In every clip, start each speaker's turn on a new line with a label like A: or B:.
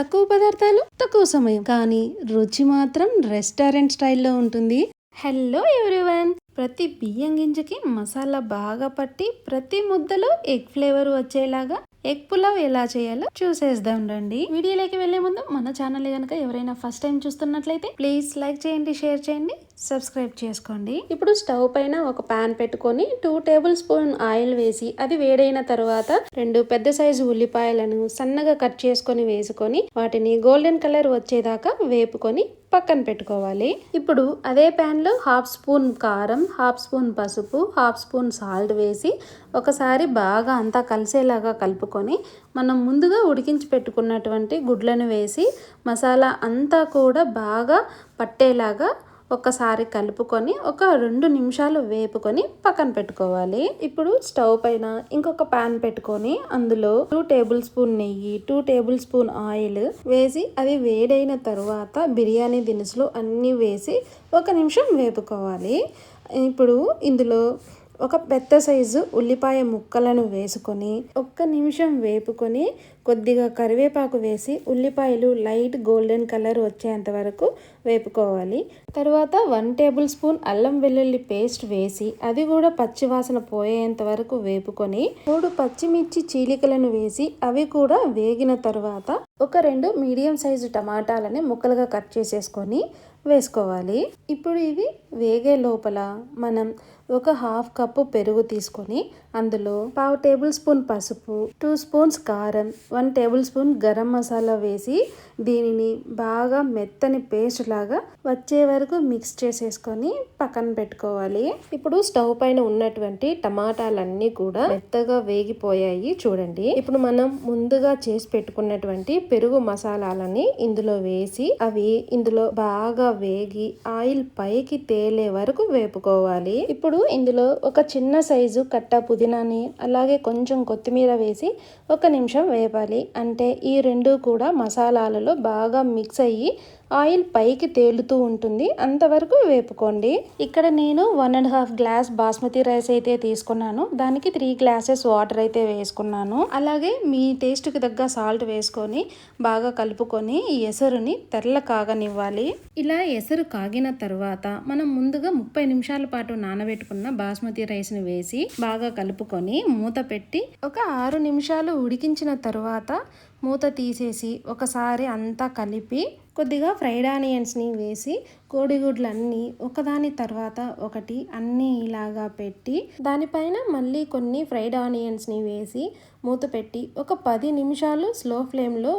A: తక్కువ పదార్థాలు తక్కువ సమయం, కానీ రుచి మాత్రం రెస్టారెంట్ స్టైల్లో ఉంటుంది. హలో ఎవ్రీవన్, ప్రతి బియ్యం గింజకి మసాలా బాగా పట్టి ప్రతి ముద్దలో ఎగ్ ఫ్లేవర్ వచ్చేలాగా ఎగ్ పులావ్ ఎలా చేయాలో చూసేద్దాం రండి. వీడియోలోకి వెళ్లే ముందు మన ఛానల్ కనుక ఎవరైనా ఫస్ట్ టైం చూస్తున్నట్లయితే ప్లీజ్ లైక్ చేయండి, షేర్ చేయండి, సబ్స్క్రైబ్ చేసుకోండి. ఇప్పుడు స్టవ్ పైన ఒక పాన్ పెట్టుకొని 2 టేబుల్ స్పూన్ ఆయిల్ వేసి అది వేడైన తర్వాత 2 పెద్ద సైజు ఉల్లిపాయలను సన్నగా కట్ చేసుకొని వేసుకొని వాటిని గోల్డెన్ కలర్ వచ్చేదాకా వేపుకొని పక్కన పెట్టుకోవాలి. ఇప్పుడు అదే ప్యాన్ లో 1/2 స్పూన్ కారం, 1/2 స్పూన్ పసుపు, 1/2 స్పూన్ సాల్ట్ వేసి ఒకసారి బాగా అంతా కలిసేలాగా కలుపుకొని మనం ముందుగా ఉడికించి పెట్టుకున్నటువంటి గుడ్లను వేసి మసాలా అంతా కూడా బాగా పట్టేలాగా ఒకసారి కలుపుకొని ఒక 2 నిమిషాలు వేపుకొని పక్కన పెట్టుకోవాలి. ఇప్పుడు స్టవ్ పైన ఇంకొక పాన్ పెట్టుకొని అందులో 2 టేబుల్ స్పూన్ నెయ్యి, 2 టేబుల్ స్పూన్ ఆయిల్ వేసి అది వేడైన తర్వాత బిర్యానీ దినుసులు అన్నీ వేసి 1 నిమిషం వేపుకోవాలి. ఇప్పుడు ఇందులో ఒక పెద్ద సైజు ఉల్లిపాయ ముక్కలను వేసుకొని 1 నిమిషం వేపుకొని కొద్దిగా కరివేపాకు వేసి ఉల్లిపాయలు లైట్ గోల్డెన్ కలర్ వచ్చేంత వరకు వేపుకోవాలి. తర్వాత 1 టేబుల్ స్పూన్ అల్లం వెల్లుల్లి పేస్ట్ వేసి అది కూడా పచ్చివాసన పోయేంత వరకు వేపుకొని 3 పచ్చిమిర్చి చీలికలను వేసి అవి కూడా వేగిన తర్వాత ఒక 2 మీడియం సైజు టమాటాలని ముక్కలుగా కట్ చేసేసుకొని వేసుకోవాలి. ఇప్పుడు ఇవి వేగే లోపల మనం ఒక 1/2 కప్పు పెరుగు తీసుకొని అందులో 1/2 టేబుల్ స్పూన్ పసుపు, 2 స్పూన్స్ కారం, 1 టేబుల్ స్పూన్ గరం మసాలా వేసి దీనిని బాగా మెత్తని పేస్ట్ లాగా వచ్చే వరకు మిక్స్ చేసేసుకొని పక్కన పెట్టుకోవాలి. ఇప్పుడు స్టవ్ పైన ఉన్నటువంటి టమాటాలన్నీ కూడా మెత్తగా వేగిపోయాయి చూడండి. ఇప్పుడు మనం ముందుగా చేసి పెట్టుకున్నటువంటి పెరుగు మసాలాలని ఇందులో వేసి అవి ఇందులో బాగా వేగి ఆయిల్ పైకి తేలే వరకు వేపుకోవాలి. ఇప్పుడు ఇందులో ఒక చిన్న సైజు కట్ట పుదీనాని అలాగే కొంచెం కొత్తిమీర వేసి 1 నిమిషం వేపాలి. అంటే ఈ రెండు కూడా మసాలాలలో బాగా మిక్స్ అయ్యి ఆయిల్ పైకి తేలుతూ ఉంటుంది, అంతవరకు వేపుకోండి. ఇక్కడ నేను 1.5 గ్లాస్ బాస్మతి రైస్ అయితే తీసుకున్నాను, దానికి 3 గ్లాసెస్ వాటర్ అయితే వేసుకున్నాను. అలాగే మీ టేస్ట్కి తగ్గ సాల్ట్ వేసుకొని బాగా కలుపుకొని ఈ ఎసరుని తెల్ల కాగనివ్వాలి. ఇలా ఎసరు కాగిన తర్వాత మనం ముందుగా 30 నిమిషాల పాటు నానబెట్టుకున్న బాస్మతి రైస్ని వేసి బాగా కలుపుకొని మూత పెట్టి ఒక 6 నిమిషాలు ఉడికించిన తర్వాత మూత తీసేసి ఒకసారి అంతా కలిపి కొద్దిగా ఫ్రైడ్ ఆనియన్స్ని వేసి కోడిగుడ్లన్నీ ఒకదాని తర్వాత ఒకటి అన్నీ ఇలాగా పెట్టి దానిపైన మళ్ళీ కొన్ని ఫ్రైడ్ ఆనియన్స్ని వేసి మూత పెట్టి ఒక 10 నిమిషాలు స్లో ఫ్లేమ్లో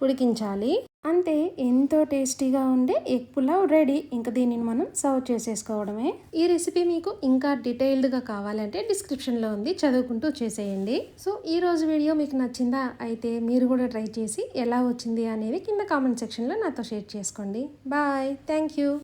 A: ఉడికించాలి. అంతే, ఎంతో టేస్టీగా ఉండే ఎగ్ పులావ్ రెడీ. ఇంకా దీనిని మనం సర్వ్ చేసేసుకోవడమే. ఈ రెసిపీ మీకు ఇంకా డీటెయిల్డ్గా కావాలంటే డిస్క్రిప్షన్లో ఉంది, చదువుకుంటూ చేసేయండి. సో ఈ రోజు వీడియో మీకు నచ్చిందా? అయితే మీరు కూడా ట్రై చేసి ఎలా వచ్చింది అనేది కింద కామెంట్ సెక్షన్లో నాతో షేర్ చేసుకోండి. Bye, thank you.